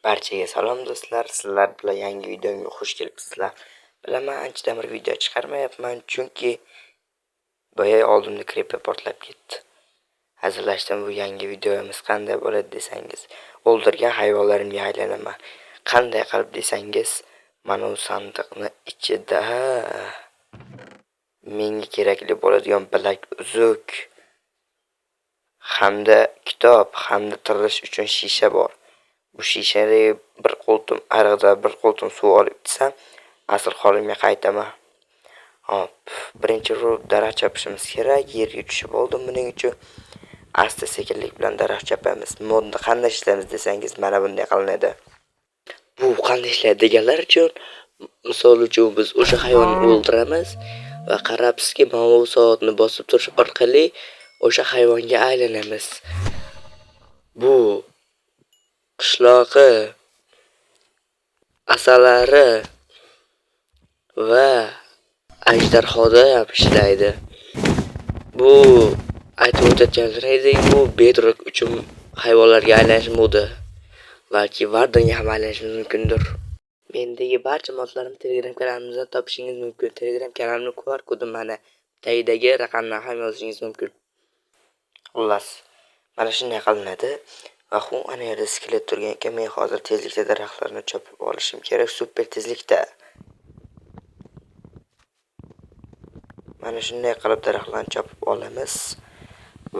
Barchaga salom do'stlar, sizlar bilan yangi videomga xush kelibsizlar. Bilaman, anchadan bir video chiqarmayapman chunki boya oldimda creeper portlab ketdi. Hazillashdan bu yangi videomiz qanday bo'ladi desangiz, o'ldirgan hayvonlarimga aylanaman. Qanday qilib desangiz, mana bu sandiqni ichida menga kerakli bo'ladigan bilak uzuk hamda kitob hamda tirish uchun shisha bor. Bu shishani bir qo'ltim ariqda bir qo'ltim suv olib ichsam, asl holimga qaytaman. Hop, birinchi urib daraxt chopishimiz kerak. Yerga tushib oldim. Buning uchun asta sekinlik bilan daraxt chopamiz. Modni qanday ishlaymiz desangiz, mana bunday qilinadi. Bu qanday ishlaydi deganlar uchun, misol uchun biz o'sha hayvonni o'ldiramiz va qarabsizki, mana bu soatni bosib turish orqali o'sha hayvonga aylanamiz. Bu qishlog'i, asalari va ajdarhoda ham ishlaydi. Bu aytib o'tayotganim bu bedrock uchun hayvonlarga aylanish modi. Balki Wardenga ham aylanishimiz mumkindir. Mendagi barcha modlarni Telegram kanalimizda topishingiz mumkin. Telegram kanalimning QR kodi mana tagidagi raqamdan ham yozishingiz mumkin. Xullas, mana shunday qilinadi. Va xu ana yerda skelet turgan ekan, men hozir tezlikda daraxtlarni chopib olishim kerak, super tezlikda. Mana shunday qilib daraxtlarni chopib olamiz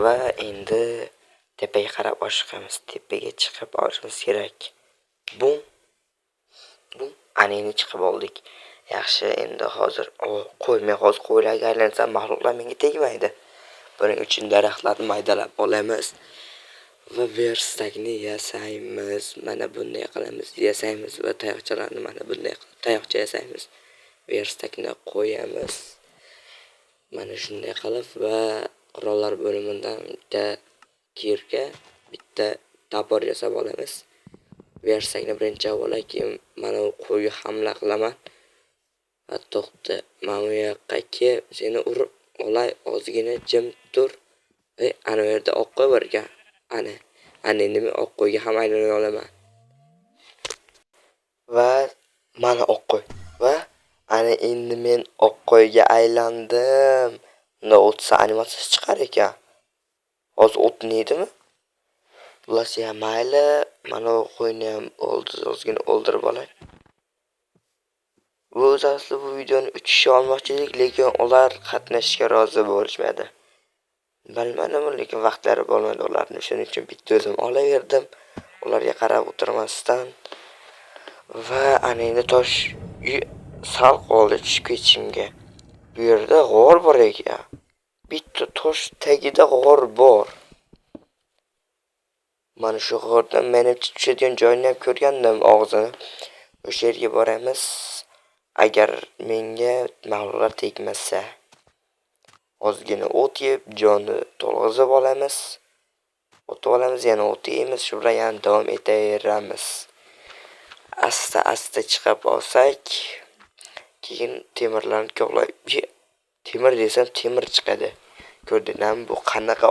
va endi tepaga qarab oshiqamiz. Tepaga chiqib olishimiz kerak. Bum. Ana endi chiqib oldik. Yaxshi, endi hozir qo'ymay hozir qo'ylarga aylansam mahluqlar menga tegmaydi. Buning uchun daraxtlarni maydalab olamiz. Va verstakni yasaymiz. Mana bunday qilamiz. Yasaymiz va tayoqchalarni mana bunday qilib tayoqcha yasaymiz. Verstakni qo'yamiz. Mana shunday qilib va qurollar bo'limidan bitta kirka, bitta topor yasab olamiz. Verstakni birinchi avvalo keyin mana bu qo'yga hamla qilaman. Va to'xta, mana bu yoqqa kelib seni urib olay, ozgina jim tur. Ana bu yerda oq qo'y bor ekan. Ana endi men oq qo'yga ham aylana olaman. Va mana oq qo'y. Va ana endi men oq qo'yga aylandim. Unda o'tsa animatsiya chiqar ekan. Hozir o'tneydimi? Xullas ya mayli, mana bu qo'yni ham ozgina o'ldirib olay. Bu asli bu videoni 3 kishi olmoqchi edik, lekin ular qatnashishga rozi bo'lishmadi. Bilmadim, lekin vaqtlari bo'lmadi ularning, shuning uchun bitta o'zim olaverdim. Ularga qarab o'tirmasdan. Va ana endi tosh sal qoldi tushib ketishimga. Bu yerda g'or bor ekan. Bitta tosh tagida g'or bor. Mana shu g'ordan men tushadigan joyni ham ko'rgandim, og'zini. O'sha yerga boramiz. Agar menga mahluqlar tegmasa, ozgina o't yeb, jonni to'lg'izib olamiz. O'tib olamiz, yana o't yeymiz, shu bilan yana davom etaveramiz. Asta chiqib olsak, keyin temirlarni ko'plab, temir desam temir chiqadi. Ko'rdingizmi, bu qanaqa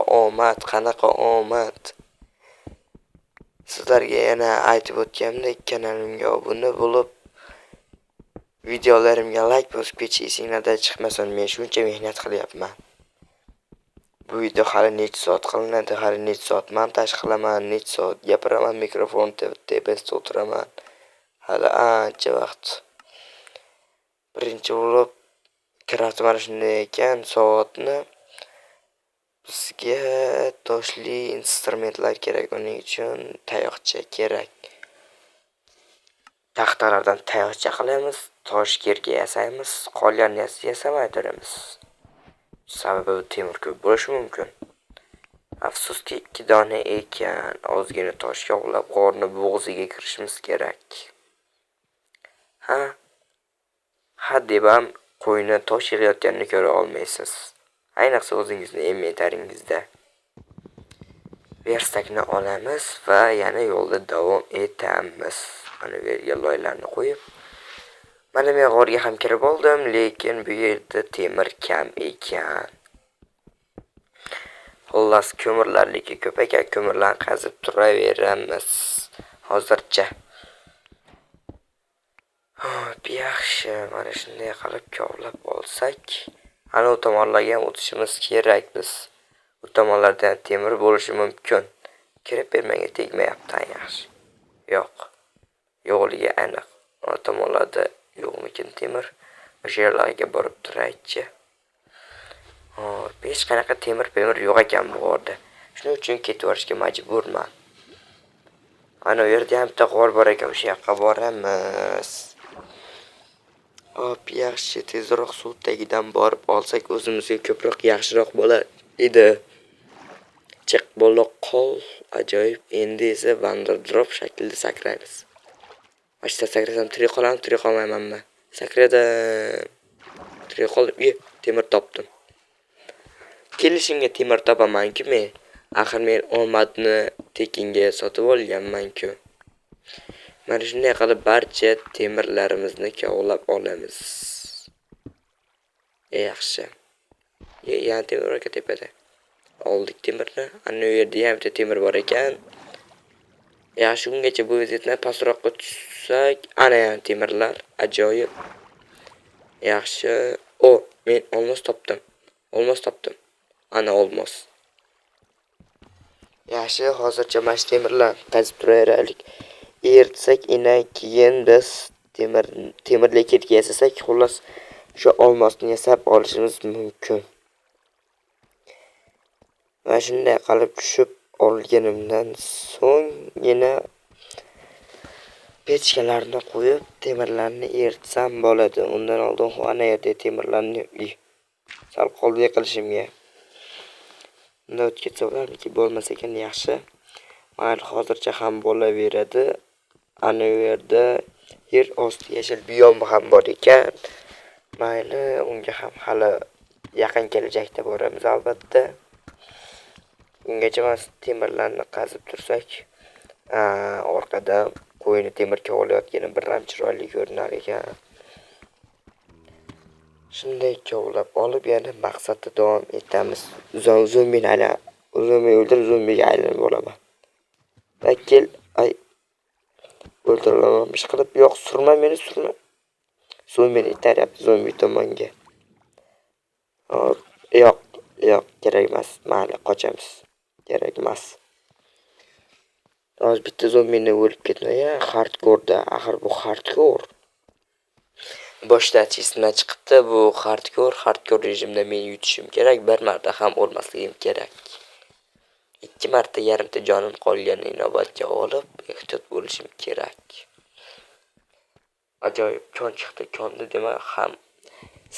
omad. Sizlarga yana aytib o'tganimdek, kanalimga obuna bo'lib, videolarimga like bosib ketishingizdan chiqmasin, men shuncha mehnat qilyapman. Bu video hali necha soat qilinadi, hali necha soat montaj qilaman, necha soat gapiraman, mikrofon tepasida o'tiraman. Hali ancha vaqt. Birinchi bo'lib kirasi mana shunday ekan, soatni bizga toshli instrumentlar kerak, uning uchun tayoqcha kerak. Taxtalardan tayoqcha qilamiz, tosh kirga yasaymiz, qolganini yasamay turamiz. Sababi temir ko'p bo'lishi mumkin. Afsuski 2 dona ekan, ozgina tosh yog'lab qorni bo'g'ziga kirishimiz kerak. Deb ham qo'yni tosh yig'ayotganini ko'ra olmaysiz. Ayniqsa o'zingizning inventaringizda. Verstakni olamiz va yana yo'lda davom etamiz. Mana bu yerga loylarni qo'yib, mana men g'orga ham kirib oldim, lekin bu yerda temir kam ekan. Xullas, ko'mirlarniki ko'p ekan, ko'mirlarni qazib turaveramiz hozircha. yaxshi, mana shunday qilib kovlab olsak, ana u tomonlarga ham o'tishimiz kerak biz. U tomonlarda temir bo'lishi mumkin. Creepermanga tegmayapti yaxshi. Yo'q. Yo'qligi aniq. O tomonlarda yo'qmikin temir? O'sha yerlarga borib turaychi. Hech qanaqa temir yo'q ekan bu yerda. Shuning uchun ketib borishga majburman. Ana u yerda ham bitta g'or bor ekan, o'sha yoqqa boramiz. Yaxshi, tezroq suv tagidan borib olsak o'zimizga ko'proq yaxshiroq bo'lar edi. Chiq bo'lib qol, ajoyib. Endi esa Wonder Drop shaklida sakraymiz. Ashta sakrasam tirik qolmaymanmi? Sakradim. Tirik qolib, temir topdim. Kelishimga temir topaman-ku men. Axir men omadni tekinga sotib olganman-ku. Mana shunday qilib barcha temirlarimizni kovlab olamiz. Yaxshi. Yana temir bor tepada. Oldik temirni. Ana u yerda ham bitta temir bor ekan. Yaxshi, ungacha bu vaziyatni pastroqqa tushsak, ana ham temirlar, ajoyib. Yaxshi. Men olmos topdim. Ana olmos. Yaxshi, hozircha mana shu temirlar qazib turaylik. Eritsak, keyin biz temirli ketga yasasak, xullas shu olmosni yasab olishimiz mumkin. Mana shunday qilib tushib olganimdan so'nggina pechkalarni qo'yib, temirlarni eritsam bo'ladi. Undan oldin ana yerda temirlarni sal qoldi yiqilishimga. Unda o'tib ketsa bo'larmiki, bo'lmasa ekan yaxshi. Mayli, hozircha ham bo'laveradi. Ana u yerda yer osti yashil biyom ham bor ekan. Mayli, unga ham hali yaqin kelajakda boramiz albatta. Ungacha mana temirlarni qazib tursak, orqada qo'yni temir kovlayotgani bir ham chiroyli ko'rinar ekan. Shunday kovlab olib, yana maqsadda davom etamiz. Zombini zombiga aylanib olaman. Kel, o'ldiraman qilib, yo'q, surma. Zombini itaryapti zombi tomonga. Yo'q, kerak emas. Mayli, qochamiz. Kerak emas. Hozir bitta zombini o'lib ketmaya, hardkorda. Axir bu hardkor. Boshda chizimdan chiqibdi, bu hardkor rejimda men yutishim kerak, bir marta ham o'lmasligim kerak. 2 marta yarimta jonim qolganini inobatga olib, ehtiyot bo'lishim kerak. Ajoyib kon chiqdi. Konni demak ham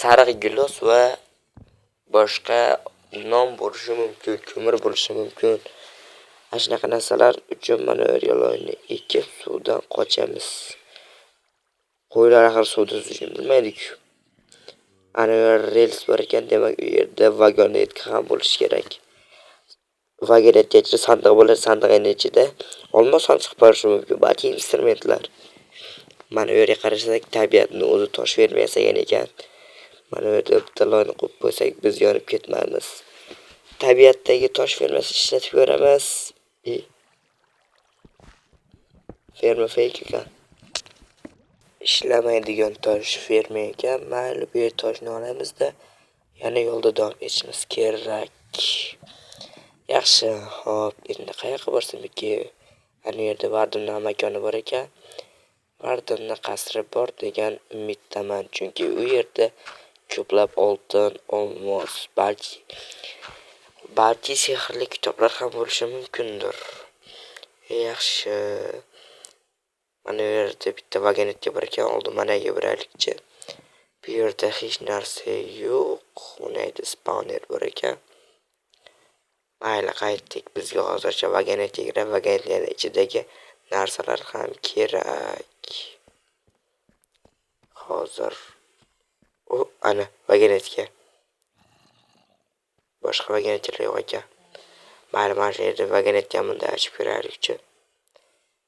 sariq gilos va boshqa non bo'lishi mumkin, ko'mir bo'lishi mumkin. Shunaqa narsalar uchun mana yo'lni ekib suvdan qochamiz. Qo'ylar axir suvda suzishni bilmaydi-ku. Ana rels bor ekan, demak u yerda vagonetka ham bo'lishi kerak. Vagonetga ichida sandiq bo'ladi, sandiqning ichida olmos ham chiqib qolishi mumkin, balki instrumentlar. Mana bu yerga qarasak, tabiatni o'zi tosh bermagan ekan. Mana bu yerda bitta loyni qo'yib qo'ysak, biz yonib ketmaymiz. Tabiatdagi tosh fermasi ishlatib ko'ramiz. Ferma fake ekan. Ishlamaydigan tosh ferma ekan. Mayli, bu toshni olamizda yana yo'lda davom etishimiz kerak. Yaxshi, hop, endi qayerga borsamki, ana yerda Vardimning makoni bor ekan. Vardimning qasri bor degan umiddaman, chunki u yerda ko'plab oltin, olmos, balki sehrli kitoblar ham bo'lishi mumkindir. Yaxshi. Mana bu yerda bitta vagonetka bor ekan, oldin managa boraylikchi. Bu yerda hech narsa yo'q. Unayda spawner bor ekan. Mayli, qaytdik. Bizga hozircha vagonetkaning ichidagi narsalar ham kerak. Hozir ana vagonetka. Boshqa vagonetkalar yo'q ekan. Mayli, mana shu yerda vagonetkani bunday ochib ko'raylikchi.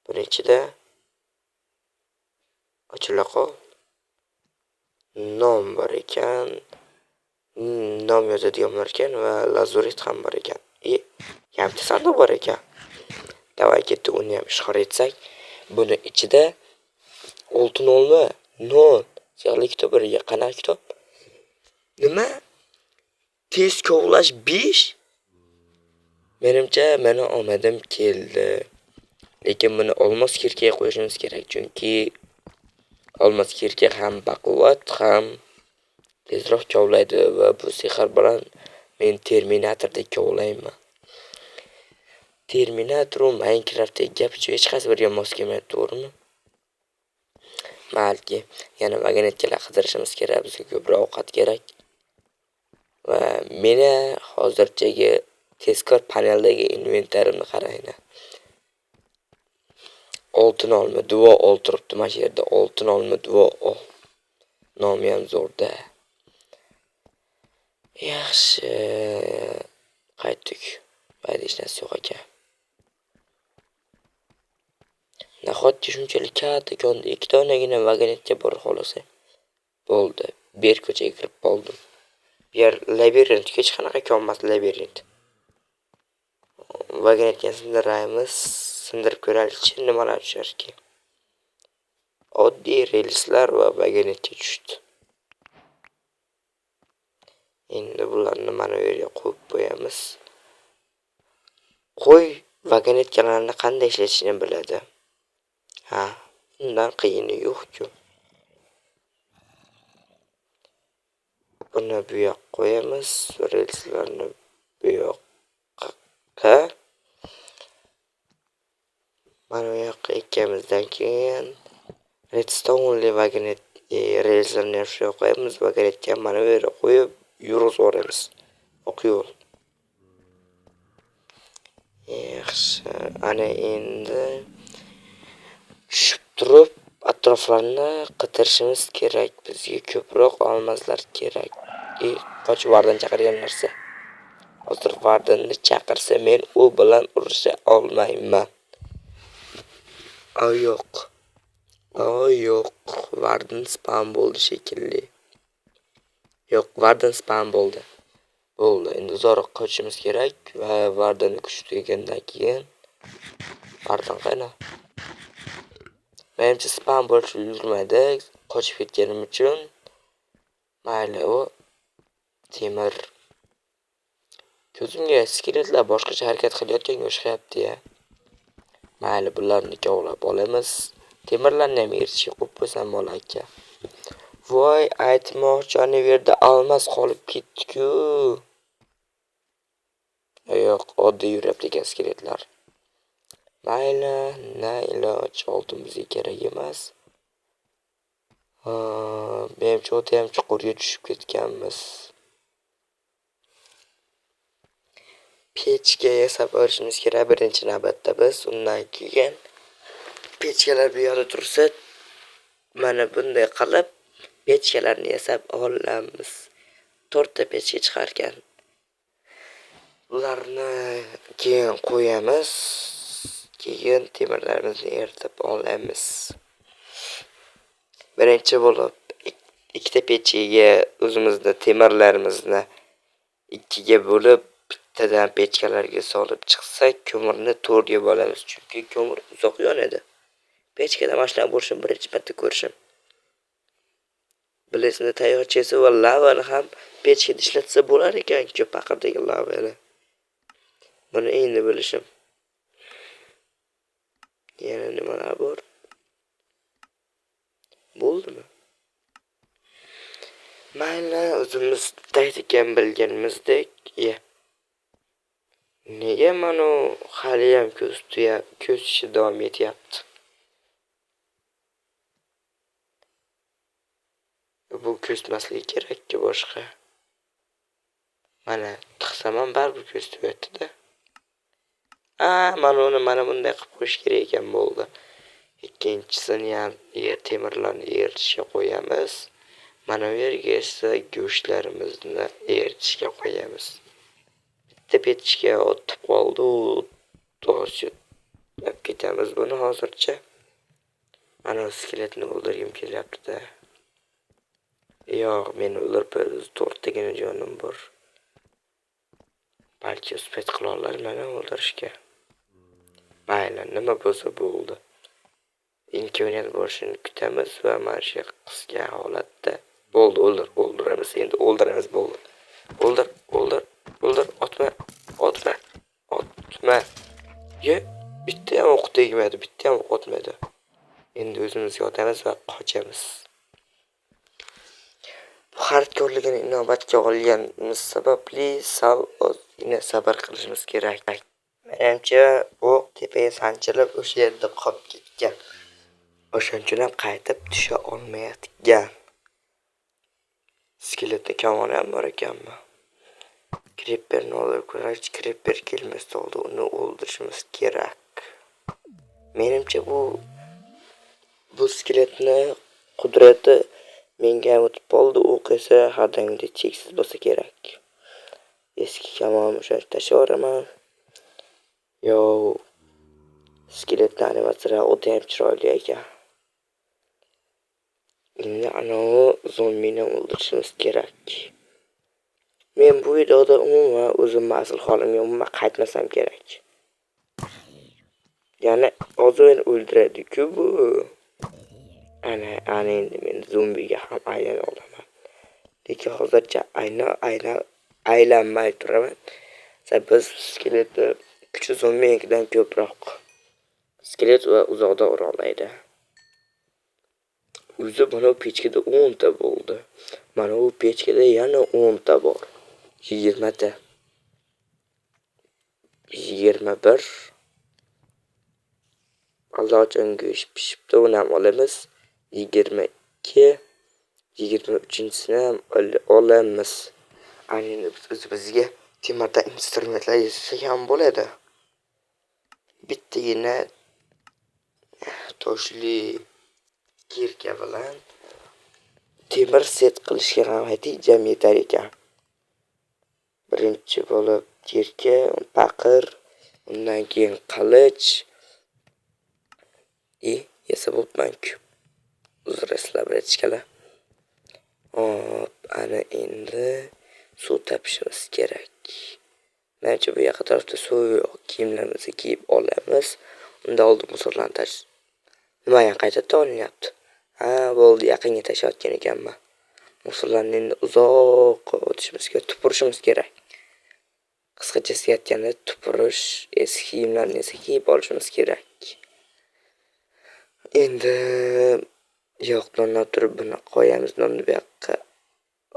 Buning ichida ochila qol. Nom bor ekan. Nom yozadigan bor ekan va lazurit ham bor ekan. Yarimta sandiq bor ekan. Davay ketdi, uni ham ishg'ol etsak, buni ichida oltin olma, non, Yig'li kitoblariga qanaqa kitob? Nima? Tez kovlash 5? Menimcha meni omadim keldi. Lekin buni olmos kirkaga qo'yishimiz kerak, chunki olmos kirka ham baquvvat, ham tezroq kovlaydi va bu sehr bilan men Terminatordek kovlayman. Terminator va Minecraftdek gap hech qaysi biriga mos kelmaydi, to'g'rimi? Balki yana magnetkalar qidirishimiz kerak, bizga ko'proq ovqat kerak. Va meni hozirchaga tezkor paneldagi inventarimni qaranglar. Oltin olma, duo oltiribdi mana shu yerda. Oltin olma, duo ol. Nomi ham zo'rda. Yaxshi. Qaytdik. Bayda hech narsa yo'q ekan. Nahotki shunchalik katta konda 2 donagina vagonetga bor xolasa. Bo'ldi. Ber ko'chaga kirib qoldim. Bu yer labirint, hech qanaqa konmas labirint. Vagonetga sindirib ko'raylikchi nimalar tusharki. Oddiy relslar va vagonetga tushdi. Endi bularni mana bu yerga qo'yib qo'yamiz. Qo'y vagonetkalarni qanday ishlatishni biladi. Ha, undan qiyini yo'q-ku. Buni bu yoqqa qo'yamiz, relslarni bu yoqqa. Mana bu yoqqa ikkamizdan keyin redstone vagonet relslarni ham shu yoqqa qo'yamiz, vagonetga mana bu yerga qo'yib yurg'izamiz. Oq yo'l. Yaxshi, ana endi tushib turib atroflarni qidirishimiz kerak. Bizga ko'proq olmoslar kerak. Qoch vardan chaqirgan narsa. Hozir vardanni chaqirsa men u bilan urusha olmayman. Yo'q. Yo'q. Vardan spam bo'ldi shekilli. Yo'q, vardan spam bo'ldi. Bo'ldi. Endi uzoqroq qochishimiz kerak va vardanni kuchaytirgandan keyin vardan qayna. Menimcha spam bo'lish ulgurmaydi. Qochib ketganim uchun mayli u temir. Ko'zimga skeletlar boshqacha harakat qilayotganga o'xshayapti-ya. Mayli, bularni kovlab olamiz. Temirlarni ham eritishga qo'yib qo'ysam bo'lar-ekan. Voy, aytmoqchani bu yerda olmos qolib ketdi-ku. Yo'q, oddiy yuryapti ekan skeletlar. Mayli, na iloj, oltin bizga kerak emas. Menimcha o'ta ham chuqurga tushib ketganmiz. Pechka yasab olishimiz kerak birinchi navbatda biz. Undan keyin pechkalar bu yerda tursa, mana bunday qilib pechkalarni yasab olamiz. 4 ta pechka chiqargan. Ularni keyin qo'yamiz. Keyin temirlarimizni eritib olamiz. Birinchi bo'lib ikkita pechkaga o'zimizning temirlarimizni ikkiga bo'lib bittadan pechkalarga solib chiqsak, ko'mirni 4 ga bo'lamiz, chunki ko'mir uzoq yonadi. Pechkada mashina bo'lishini birinchi marta ko'rishim. Bilesni tayoqchasi va lavani ham pechkada ishlatsa bo'lar ekan, cho'paqidagi lavani. Buni endi bilishim. Yana nimalar bor? Bo'ldimi? Mayli, o'zimiz taytikan bilganimizdek, nega mana hali ham ko'zishi davom etyapti? Bu ko'zmasligi kerak-ku boshqa. Mana tiqsam ham baribir ko'ztyapti-da. Mana uni mana bunday qilib qo'yish kerak ekan bo'ldi. Ikkinchisini ham temirlarni eritishga qo'yamiz. Mana bu yerga esa go'shtlarimizni eritishga qo'yamiz. Bitta pechka o'tib qoldi. To'g'ri ketamiz buni hozircha. Mana skeletni o'ldirgim kelyapti-da. Yo'q, men o'ldirib 4 tagina jonim bor. Balki uspet qila olarman o'ldirishga. Mayli, nima bo'lsa bo'ldi. imkoniyat bo'lishini kutamiz va mana shu qisqa holatda bo'ldi, o'ldiramiz, endi o'ldiramiz, bo'ldi. O'ldir, otma. Ye, bitta ham o'q tegmadi, bitta ham o'q otmadi. Endi o'zimiz yotamiz va qochamiz. Bu xaridorligini inobatga olganimiz sababli sal ozgina sabr qilishimiz kerak. Menimcha o'q tepaga sanchilib o'sha yerda qolib ketgan. O'shaning uchun ham qaytib tusha olmayotgan. Skeletni kamoni ham bor ekanmi? Creeperni olib ko'raylik. Creeper kelmasdan oldin uni o'ldirishimiz kerak. Menimcha bu skeletni qudrati menga o'tib qoldi. O'q esa har doimda cheksiz bo'lsa kerak. Eski kamonni o'shani tashlayveraman. Yo, skeletni animatsiyalari o'ta ham chiroyli ekan. Endi anavi zombini o'ldirishimiz kerak. Men bu videoda umuman o'zimni asl holimga umuman qaytmasam kerak. Ya'ni hozir meni o'ldiradi-ku bu. Ana endi men zombiga ham aylana olaman. Lekin hozircha aylanmay turaman. Biz skeletni kuchli zombidan ko'proq skelet va uzoqda ura oladi. O'zi mana bu pechkada 10 ta bo'ldi. Mana bu pechkada yana 10 ta bor. 20 ta. 21. Allohjon go'sht pishibdi, uni ham olamiz. 22. 23-sini ham olamiz. Endi bizga temirdan instrumentlar yasasak ham bo'ladi. Bittagina toshli kirka bilan temir set qilishga ham jam yetar ekan. Birinchi bo'lib kirka, paqir, undan keyin qilich. Yasab bo'lmaydi. Uzr sizlar aytishganlar. Hop, ana endi suv topishimiz kerak. Menimcha bu yoq tarafda suv yo'q. Kiyimlarimizni kiyib olamiz. Unda oldin musorlarni nimaga qayta olinyapti? Ha, bo'ldi, yaqinga tashlayotgan ekanman. Musorlarni endi uzoqqa o'tishimiz kerak, tupurishimiz kerak. Qisqachasi aytganda tupurish, eski kiyimlarni esa kiyib olishimiz kerak. Endi yo'qdan turib buni qo'yamiz, nonni bu yoqqa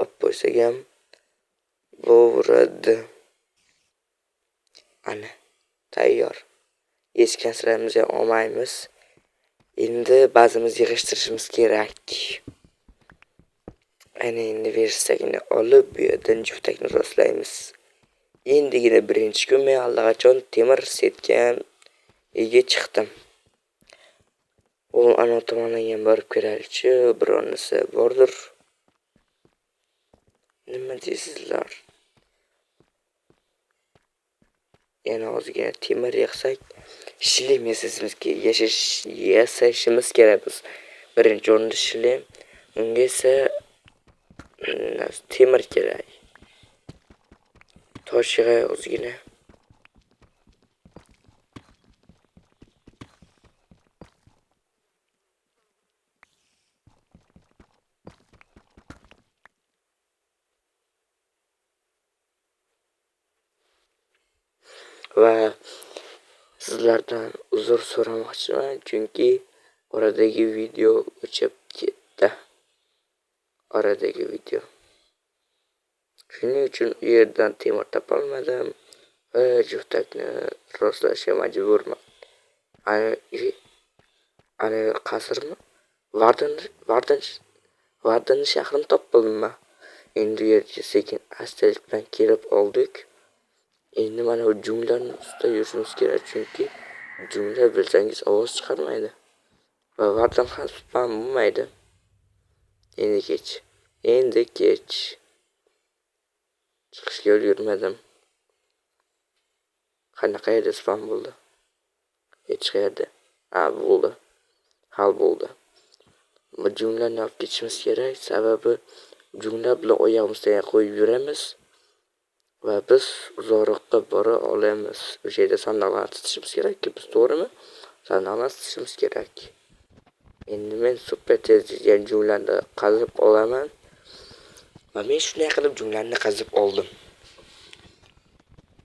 olib qo'ysak ham bo'ladi. Ana, tayyor. Eski narsalarimizni olmaymiz. Endi ba'zimizni yig'ishtirishimiz kerak. Ana endi versakni olib bu yerdan juftakni rostlaymiz. Endigina birinchi kun men allaqachon temir setga ega chiqdim. U ana tomondan ham borib ko'raylik-chi, bironisi bordir. Nima deysizlar? Yana ozgina temir yig'sak, shlim yasashimiz kerak biz. Birinchi o'rinda shlim, unga esa temir kerak. Tosh yig'ay ozgina. Va sizlardan uzr so'ramoqchiman, chunki oradagi video o'chib ketdi. Shuning uchun u yerdan temir topolmadim va juftakni rostlashga majburman. Ana qasrmi? Vardan shahrini topoldim. Endi yerga sekin astalik bilan kelib oldik. Endi mana bu junglarni ustida yurishimiz kerak, chunki junglar bilsangiz ovoz chiqarmaydi va vardan ham spam bo'lmaydi. Endi kech. Chiqishga ulgurmadim. Qanaqa yerda spam bo'ldi? Hech qayerda. Bo'ldi. Hal bo'ldi. Bu junglarni olib ketishimiz kerak, sababi junglar bilan oyog'imizga qo'yib yuramiz va biz uzoqroqqa bora olamiz. O'sha yerda sandoqlarni tutishimiz kerak, biz to'g'rimi? Sandoqlarni tutishimiz kerak. Endi men super tez degan jumlani qazib olaman. Va men shunday qilib jumlani qazib oldim.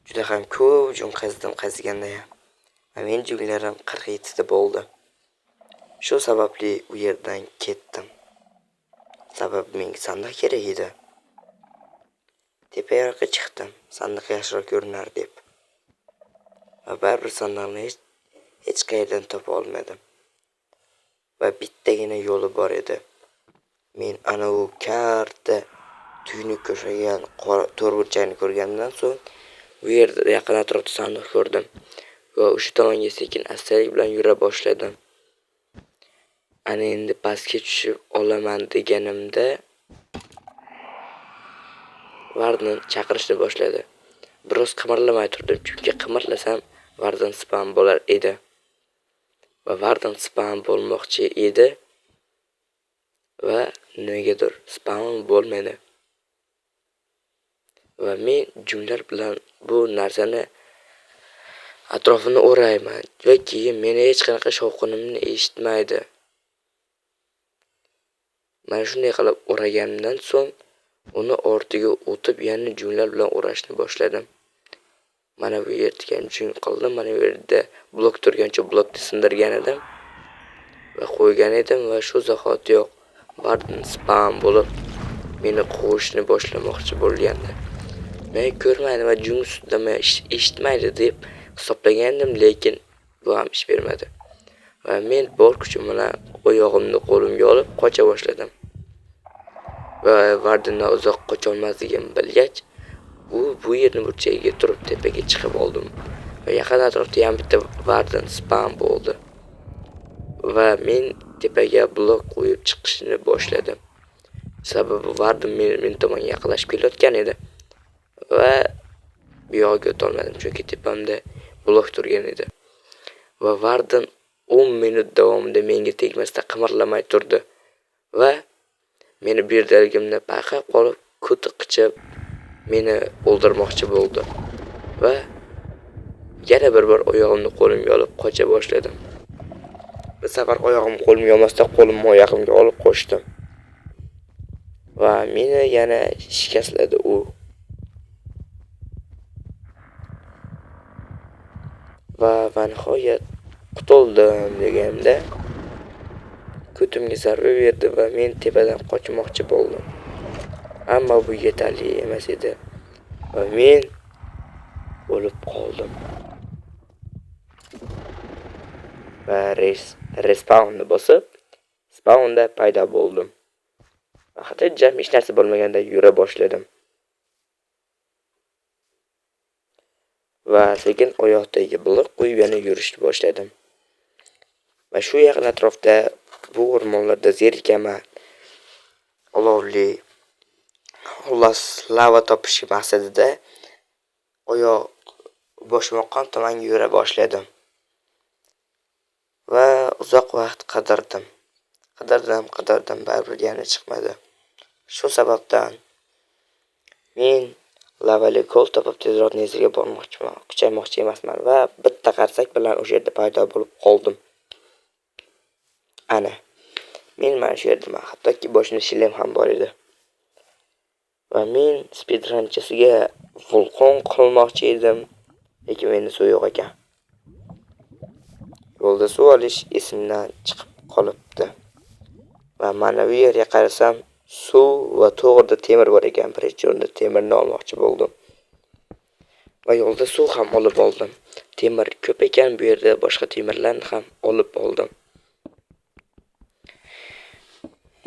Juda ham ko'p jum qaziganda ham. Va men jumlarim 47 ta bo'ldi. Shu sababli u yerdan ketdim. Sababi menga sandiq kerak edi. Tepayoqqa chiqdim, sandiq yaxshiroq ko'rinar deb. Va baribir sandiqni hech qayerdan topa olmadim. Va bittagina yo'li bor edi. Men ana u karta tuynuk ko'rgan to'rtburchakni ko'rgandan so'ng u yerda yaqin atrofda sandiq ko'rdim. Va o'sha tomonga sekin astalik bilan yura boshladim. Ana endi pastga tushib olaman deganimda Vardan chaqirishni boshladi. Biroz qimirlamay turdim, chunki qimirlasam Vardan spam bo'lar edi. Va Vardan spam bo'lmoqchi edi va negadir spam bo'lmadi. Va men jumlar bilan bu narsani atrofini o'rayman va keyin meni hech qanaqa shovqinimni eshitmaydi. Mana shunday qilib o'raganimdan so'ng uni ortiga o'tib yana jumlar bilan o'rashni boshladim. Mana bu yerga jum qildim, mana bu yerda blok turgancha blokni sindirgan edim va qo'ygan edim va shu zahotiyoq Vardan spam bo'lib meni quvishni boshlamoqchi bo'lgandi. Men ko'rmaydim va jum ustida eshitmaydi deb hisoblagandim, lekin bu ham ish bermadi. Va men bor kuchim bilan oyog'imni qo'limga olib qocha boshladim. Va Vardandan uzoq qocha olmasligimni bilgach, bu yerni burchagiga turib tepaga chiqib oldim. Va yaqin atrofda ham bitta Vardan spam bo'ldi. Va men tepaga blok qo'yib chiqishni boshladim. Sababi Vardan men tomonga yaqinlashib kelayotgan edi. Va bu yoqqa o'tolmadim, chunki tepamda blok turgan edi. Va Vardan 10 minut davomida menga tegmasdan qimirlamay turdi. Va meni bu yerdaligimni payqab qolib, ko'ti qichib meni o'ldirmoqchi bo'ldi. Va yana bir bor oyog'imni qo'limga olib qocha boshladim. Bu safar oyog'imni qo'limga olmasdan qo'limni oyog'imga olib qo'shdim. Va meni yana shikastladi u. Va nihoyat qutuldim deganimda ko'timga zarba berdi va men tepadan qochmoqchi bo'ldim. Ammo bu yetarli emas edi. Va men o'lib qoldim. Va respawnni bosib, spawnda paydo bo'ldim. Va xotirjam hech narsa bo'lmaganda yura boshladim. Va sekin oyoqdagi blok qo'yib yana yurishni boshladim. Va shu yaqin atrofda bu o'rmonlarda zerikaman. Olovli xullas lava topish maqsadida oyoq boshmoqqa tomonga yura boshladim. Va uzoq vaqt qidirdim, baribir yana chiqmadi. Shu sababdan men lavali ko'l topib tezroq nezirga bormoqchiman, kuchaymoqchi emasman va bitta qarsak bilan o'sha yerda paydo bo'lib qoldim. Ana, men mana shu yerdaman, hattoki boshimda shilem ham bor edi. Va men speedranchisiga vulqon qilmoqchi edim, lekin menda suv yo'q ekan. Yo'lda suv olish esimdan chiqib qolibdi. Va mana bu yerga qarasam, suv va to'g'rida temir bor ekan. Birinchi o'rinda temirni olmoqchi bo'ldim. Va yo'lda suv ham olib oldim. Temir ko'p ekan, bu yerda boshqa temirlarni ham olib oldim.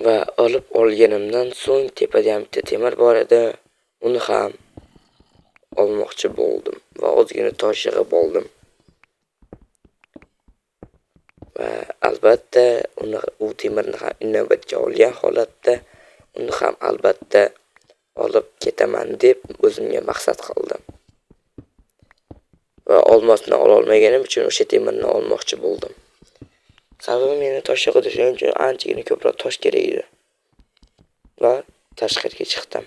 Va olib olganimdan so'ng tepada ham bitta temir bor edi. Uni ham olmoqchi bo'ldim va ozgina tosh yig'ib oldim. Va albatta u temirni ham inobatga olgan holatda uni ham albatta olib ketaman deb o'zimga maqsad qildim. Va olmosni ola olmaganim uchun o'sha temirni olmoqchi bo'ldim. Sababi meni tosh yig'ib shuning uchun anchagina ko'proq tosh kerak edi. Va tashqariga chiqdim.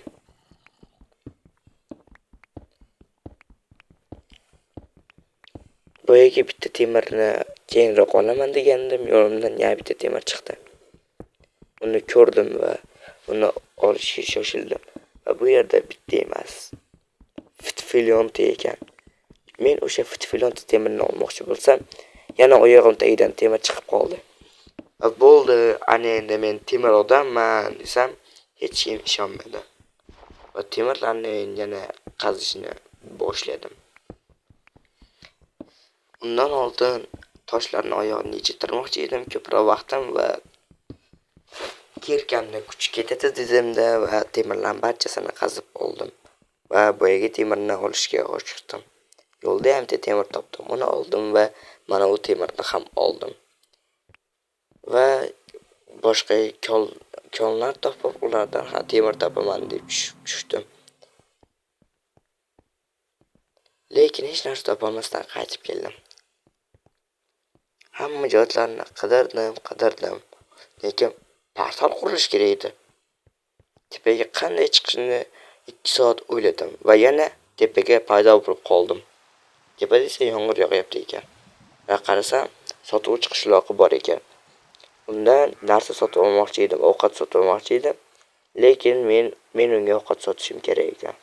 Boyaga bitta temirni keyinroq olaman degandim, yo'limdan yana bitta temir chiqdi. Uni ko'rdim va uni olishga shoshildim. Va bu yerda bitta emas, fitfilionta ekan. Men o'sha fitfilionta temirni olmoqchi bo'lsam, yana oyog'im tagidan temir chiqib qoldi. Va bo'ldi, ana endi men temir odamman desam, hech kim ishonmadi. Va temirlarni yana qazishni boshladim. Undan oldin toshlarni oyog'imga yechirmoqchi edim, ko'proq vaqtim va yelkamda kuch ketadi dedimda va temirlarning barchasini qazib oldim. Va boyagi temirni olishga oshiqdim. Yo'lda ham temir topdim. Uni oldim va mana bu temirni ham oldim. Va boshqa konlar topib, ulardan ham temir topaman deb tushdim. Lekin hech narsa topolmasdan qaytib keldim. Hamma joylarni qidirdim. Lekin portal qurish kerak edi. Tepaga qanday chiqishni 2 soat o'yladim va yana tepaga paydo bo'lib qoldim. Tepada esa yomg'ir yog'yapti ekan. Va qarasam, sotuvchi qishloqi bor ekan. Undan narsa sotib olmoqchi edim, ovqat sotib olmoqchi edim. Lekin men unga ovqat sotishim kerak ekan.